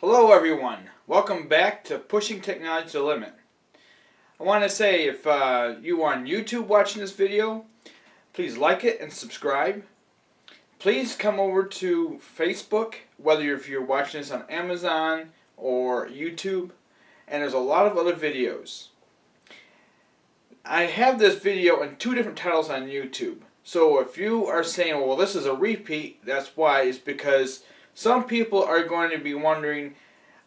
Hello everyone, welcome back to Pushing Technology to the Limit. I want to say if you are on YouTube watching this video, please like it and subscribe. Please come over to Facebook, whether if you're watching this on Amazon or YouTube, and there's a lot of other videos. I have this video in two different titles on YouTube. So if you are saying, well, this is a repeat, that's why. It's because some people are going to be wondering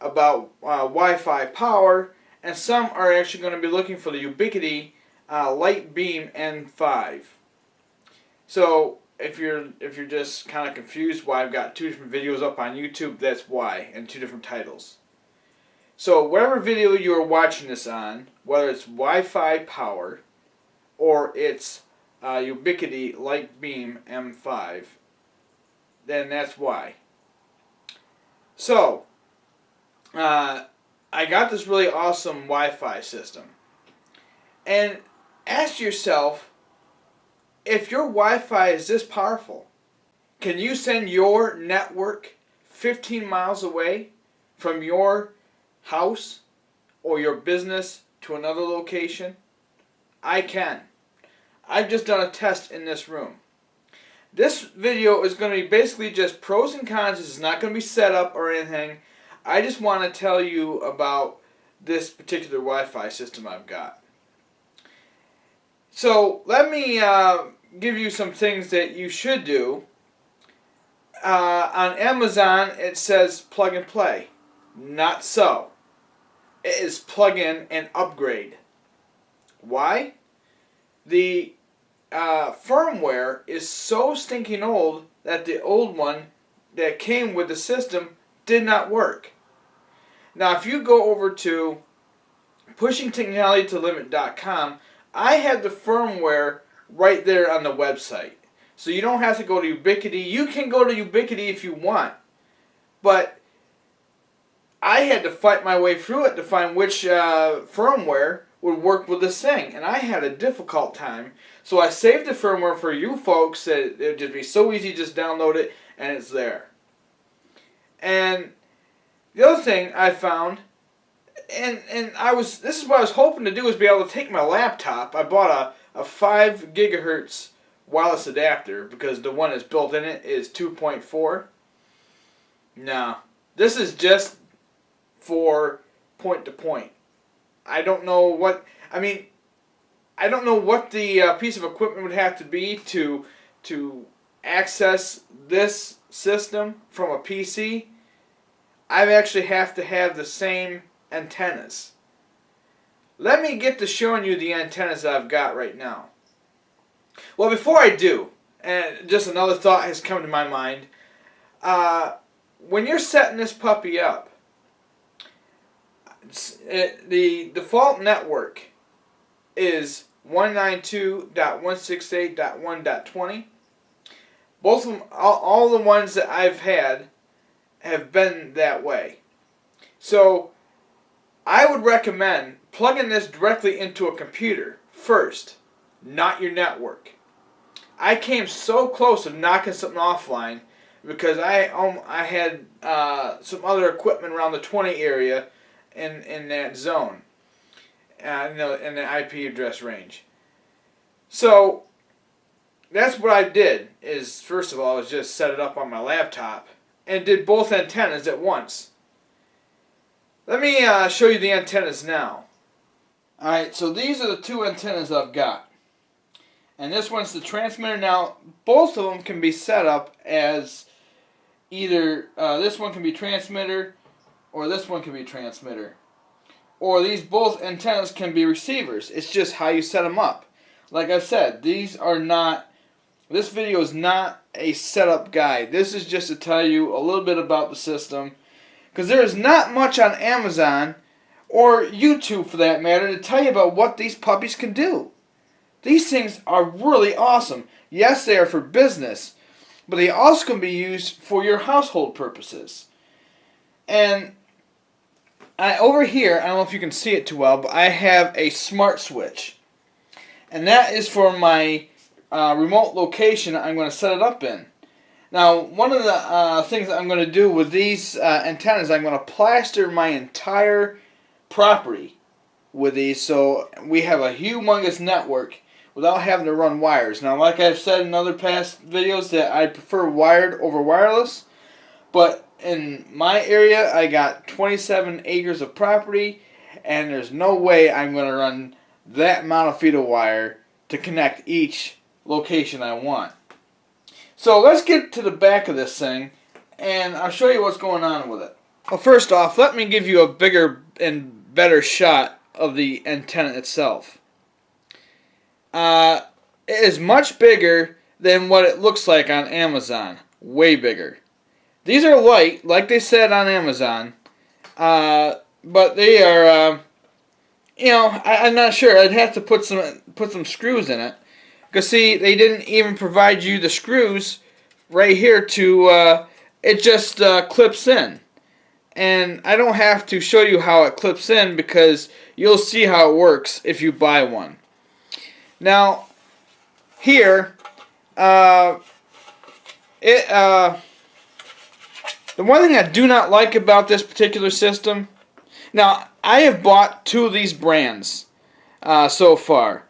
about Wi-Fi power, and some are actually going to be looking for the Ubiquiti LiteBeam M5. So if you're just kind of confused why I've got two different videos up on YouTube, that's why, and two different titles. So whatever video you are watching this on, whether it's Wi-Fi power or it's Ubiquiti LiteBeam M5, then that's why. So, I got this really awesome Wi-Fi system. And ask yourself, if your Wi-Fi is this powerful, can you send your network 15 miles away from your house or your business to another location? I can. I've just done a test in this room. This video is going to be basically just pros and cons. This is not going to be set up or anything. I just want to tell you about this particular Wi-Fi system I've got. So let me give you some things that you should do. On Amazon it says plug and play. Not so. It is plug in and upgrade. Why? The firmware is so stinking old that the old one that came with the system did not work. Now if you go over to pushingtechnologytolimit.com, I have the firmware right there on the website. So you don't have to go to Ubiquiti. You can go to Ubiquiti if you want, but I had to fight my way through it to find which firmware would work with this thing, and I had a difficult time. So I saved the firmware for you folks that it would just be so easy, just download it and it's there. And the other thing I found, and this is what I was hoping to do, is be able to take my laptop. I bought a 5 gigahertz wireless adapter because the one that's built in it is 2.4. No, this is just for point to point. I don't know what, I don't know what the piece of equipment would have to be to access this system from a PC. I actually have to have the same antennas. Let me get to showing you the antennas that I've got right now. Well, before I do, and just another thought has come to my mind. When you're setting this puppy up, the default network is 192.168.1.20. Both of them, all the ones that I've had have been that way. So I would recommend plugging this directly into a computer first, not your network. I came so close to knocking something offline because I had some other equipment around the 20 area in that zone, in the IP address range. So that's what I did. Is first of all, is just set it up on my laptop and did both antennas at once. Let me show you the antennas now. Alright, so these are the two antennas I've got. And this one's the transmitter. Now, both of them can be set up as either this one can be transmitter or this one can be transmitter. Or these both antennas can be receivers. It's just how you set them up. Like I said, these are not, this video is not a setup guide. This is just to tell you a little bit about the system. Because there is not much on Amazon or YouTube for that matter to tell you about what these puppies can do. These things are really awesome. Yes, they are for business, but they also can be used for your household purposes. And over here, I don't know if you can see it too well, but I have a smart switch. And that is for my remote location I'm going to set it up in. Now, one of the things that I'm going to do with these antennas, I'm going to plaster my entire property with these, so we have a humongous network without having to run wires. Now, like I've said in other past videos, that I prefer wired over wireless, but in my area, I got 27 acres of property, and there's no way I'm going to run that amount of feet of wire to connect each location I want. So let's get to the back of this thing, and I'll show you what's going on with it. Well, first off, let me give you a bigger and better shot of the antenna itself. It is much bigger than what it looks like on Amazon. Way bigger. These are light, like they said on Amazon, but they are, I'm not sure. I'd have to put some screws in it. Because see, they didn't even provide you the screws right here to, it just clips in. And I don't have to show you how it clips in because you'll see how it works if you buy one. Now, here, the one thing I do not like about this particular system, now I have bought two of these brands so far.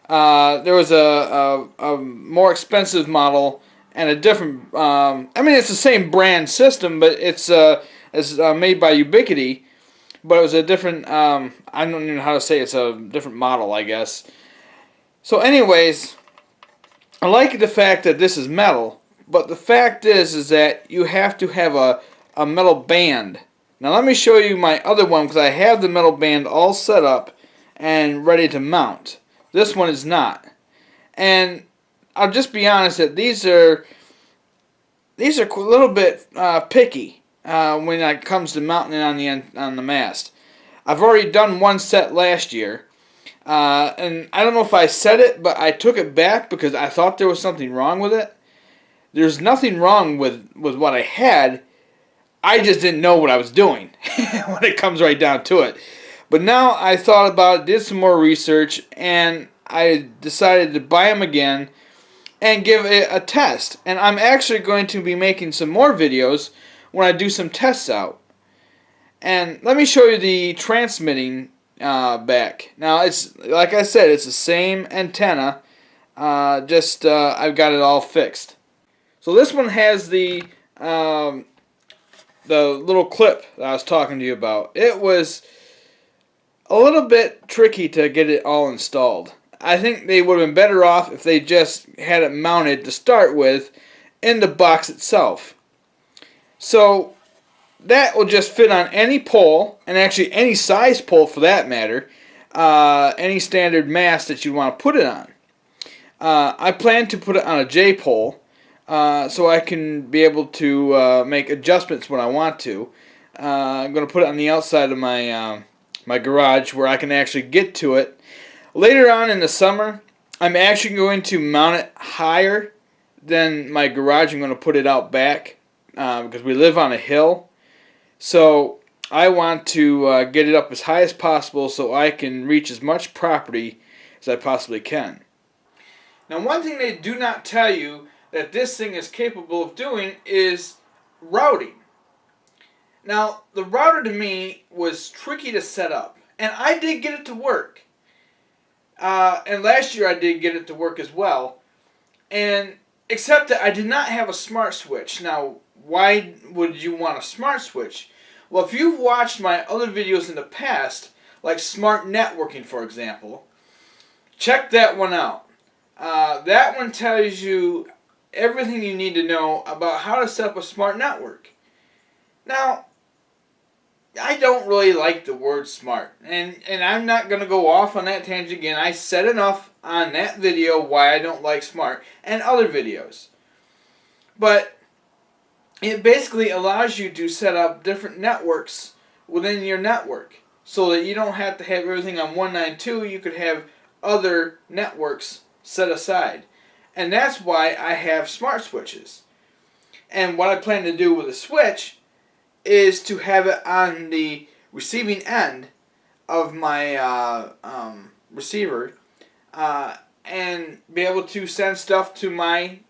There was a more expensive model and a different, I mean it's the same brand system, but it's made by Ubiquiti, but it was a different, I don't even know how to say it. It's a different model, I guess. So anyways, I like the fact that this is metal, but the fact is that you have to have a metal band. Now let me show you my other one, because I have the metal band all set up and ready to mount. This one is not. And I'll just be honest that these are a little bit picky when it comes to mounting it on the mast. I've already done one set last year. And I don't know if I said it, but I took it back because I thought there was something wrong with it. There's nothing wrong with what I had. I just didn't know what I was doing when it comes right down to it. But now I thought about it, did some more research, and I decided to buy them again and give it a test. And I'm actually going to be making some more videos when I do some tests out. And let me show you the transmitting back. Now, it's like I said, it's the same antenna, I've got it all fixed. So this one has the little clip that I was talking to you about. It was a little bit tricky to get it all installed. I think they would have been better off if they just had it mounted to start with in the box itself. So that will just fit on any pole, and actually any size pole for that matter, any standard mast that you want to put it on. I plan to put it on a J pole, so I can be able to make adjustments when I want to. I'm going to put it on the outside of my my garage where I can actually get to it. Later on in the summer, I'm actually going to mount it higher than my garage. I'm going to put it out back because we live on a hill. So I want to get it up as high as possible so I can reach as much property as I possibly can. Now, one thing they do not tell you that this thing is capable of doing is routing. Now, the router to me was tricky to set up, and I did get it to work. And last year I did get it to work as well, and except that I did not have a smart switch. Now, why would you want a smart switch? Well, if you've watched my other videos in the past, like smart networking for example, check that one out. That one tells you everything you need to know about how to set up a smart network. Now, I don't really like the word smart, and I'm not going to go off on that tangent again. I said enough on that video why I don't like smart, and other videos. But it basically allows you to set up different networks within your network, so that you don't have to have everything on 192. You could have other networks set aside. And that's why I have smart switches. And what I plan to do with a switch is to have it on the receiving end of my receiver and be able to send stuff to my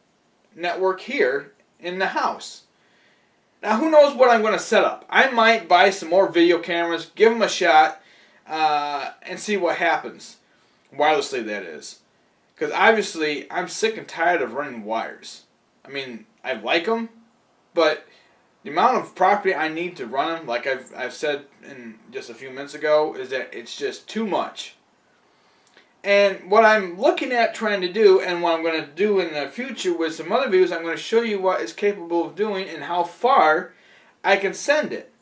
network here in the house. Now, who knows what I'm going to set up? I might buy some more video cameras, give them a shot, and see what happens. Wirelessly, that is. Because obviously, I'm sick and tired of running wires. I mean, I like them, but the amount of property I need to run them, like I've said in just a few minutes ago, is that it's just too much. And what I'm looking at trying to do, and what I'm going to do in the future with some other videos, I'm going to show you what it's capable of doing and how far I can send it.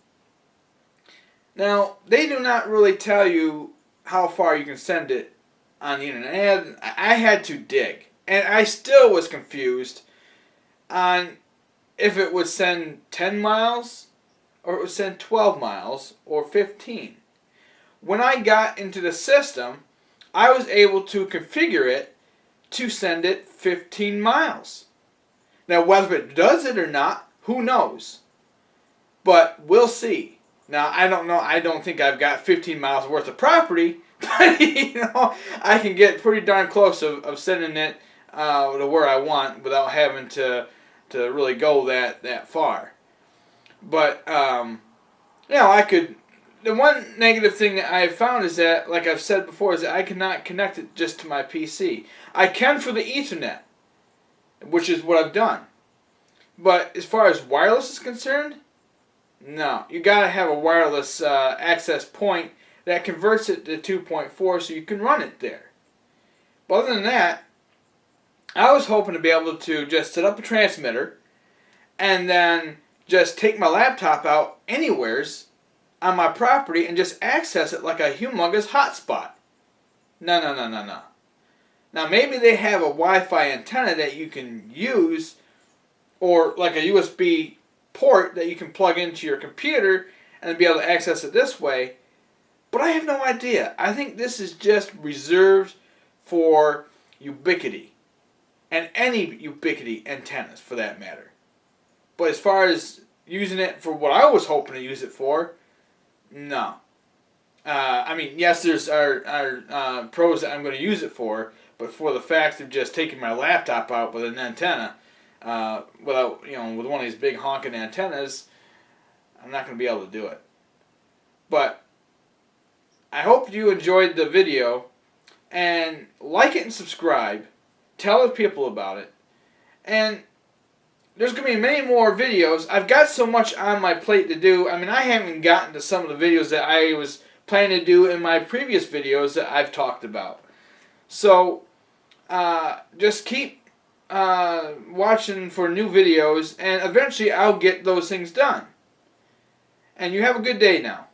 Now, they do not really tell you how far you can send it on the internet. I had to dig, and I still was confused on if it would send 10 miles or it would send 12 miles or 15. When I got into the system, I was able to configure it to send it 15 miles. Now, whether it does it or not, who knows? But we'll see. Now, I don't know. I don't think I've got 15 miles worth of property, but I can get pretty darn close of sending it to where I want without having to really go that far. But I could. The one negative thing that I have found is that, like I've said before, is that I cannot connect it just to my PC. I can for the Ethernet, which is what I've done. But as far as wireless is concerned, no. You got to have a wireless access point that converts it to 2.4 so you can run it there. But other than that, I was hoping to be able to just set up a transmitter and then just take my laptop out anywheres on my property and just access it like a humongous hotspot. No. Now maybe they have a Wi-Fi antenna that you can use, or like a USB port that you can plug into your computer and be able to access it this way. But I have no idea. I think this is just reserved for Ubiquiti, and any Ubiquiti antennas for that matter. But as far as using it for what I was hoping to use it for, no. I mean, yes, there's our pros that I'm going to use it for, but for the fact of just taking my laptop out with an antenna, with one of these big honking antennas, I'm not going to be able to do it. But I hope you enjoyed the video, and like it and subscribe. Tell other people about it, and there's going to be many more videos. I've got so much on my plate to do. I mean, I haven't gotten to some of the videos that I was planning to do in my previous videos that I've talked about. So, just keep watching for new videos, and eventually I'll get those things done. And you have a good day now.